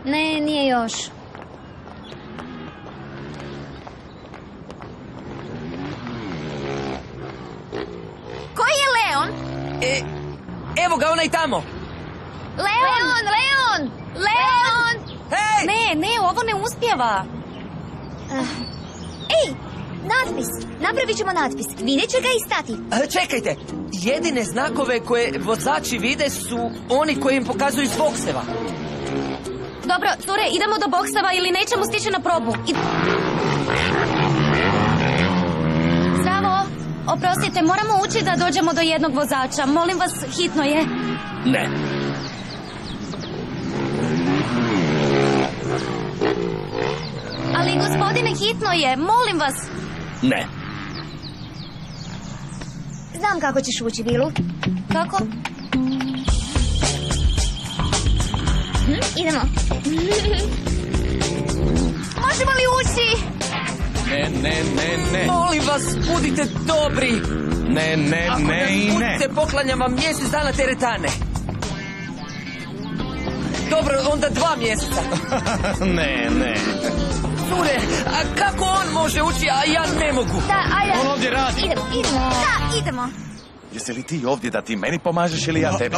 Ne, nije još. Koji je Leon? Evo ga, onaj tamo. Leon! Hej! Ne, ovo ne uspijeva. Ej, natpis. Napravit ćemo natpis. Vidjet će ga i stati. Čekajte, jedine znakove koje vozači vide su oni koji im pokazuju iz bokseva. Dobro, cure, idemo do bokseva ili nećemo stići na probu. Zdravo, oprostite, moramo ući da dođemo do jednog vozača. Molim vas, hitno je. Ne. Ali, gospodine, hitno je, molim vas. Ne. Znam kako ćeš ući, Bilu. Kako? Idemo. Možemo li ući? Ne. Molim vas, budite dobri. Ne Ako i ne ne. budite, poklanjam vam mjesec dana teretane. Dobro, onda 2 mjeseca. Ne. Cure, a kako on može ući, a ja ne mogu? Da, ajde. On ovdje radi. Idemo. Da, idemo. Jesi li ti ovdje da ti meni pomažeš ili ja tebi?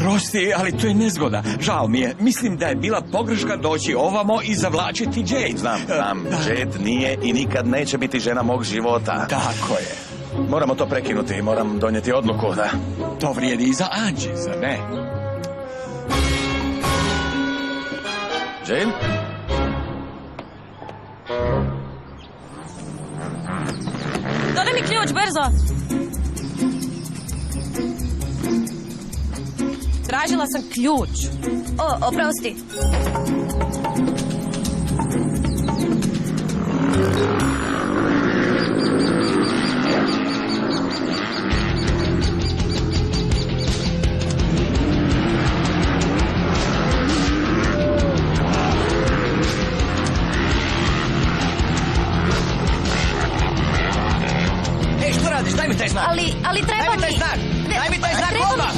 Prosti, ali to je nezgoda. Žao mi je. Mislim da je bila pogreška doći ovamo i zavlačiti Jade. Znam. Jade nije i nikad neće biti žena mog života. Tako je. Moramo to prekinuti i moram donijeti odluku, da. To vrijedi i za Anđe, zar ne? Jade? Dodaj mi ključ, brzo. Tražila sam ključ. Oprosti. Ej, što radiš? Daj mi taj znak. Ali treba Daj mi taj mi... znak. Daj mi taj znak treba mi- odmah.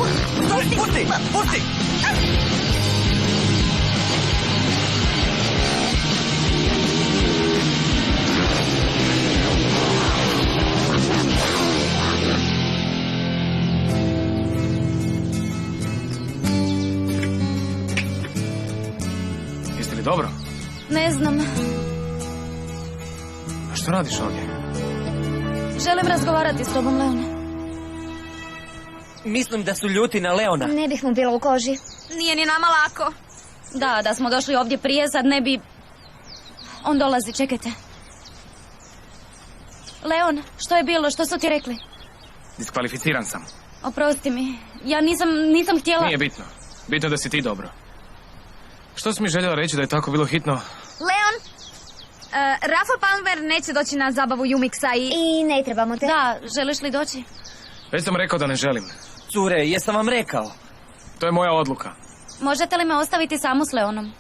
Pusti. Jeste li dobro? Ne znam. A što radiš ovdje? Želim razgovarati s tobom, Leon. Mislim da su ljuti na Leona. Ne bih mu bila u koži. Nije ni nama lako. Da smo došli ovdje prije, sad ne bi... On dolazi, čekajte. Leon, što je bilo? Što su ti rekli? Diskvalificiran sam. Oprosti mi. Ja nisam htjela... Nije bitno. Bitno da si ti dobro. Što si mi željela reći da je tako bilo hitno? Leon, Rafa Palmer neće doći na zabavu Jumixa I ne trebamo te. Da, želiš li doći? Već sam rekao da ne želim. Cure, jesam vam rekao? To je moja odluka. Možete li me ostaviti samu s Leonom?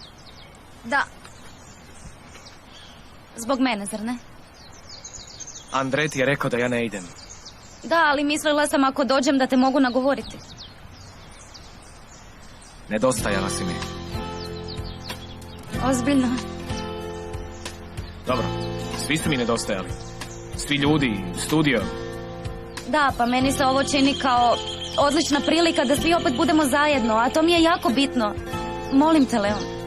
Da. Zbog mene, zar ne? Andre ti je rekao da ja ne idem. Da, ali mislila sam ako dođem da te mogu nagovoriti. Nedostajala si mi. Ozbiljno. Dobro, svi ste mi nedostajali. Svi ljudi, studio. Da, pa meni se ovo čini kao odlična prilika da svi opet budemo zajedno, a to mi je jako bitno. Molim te, Leon.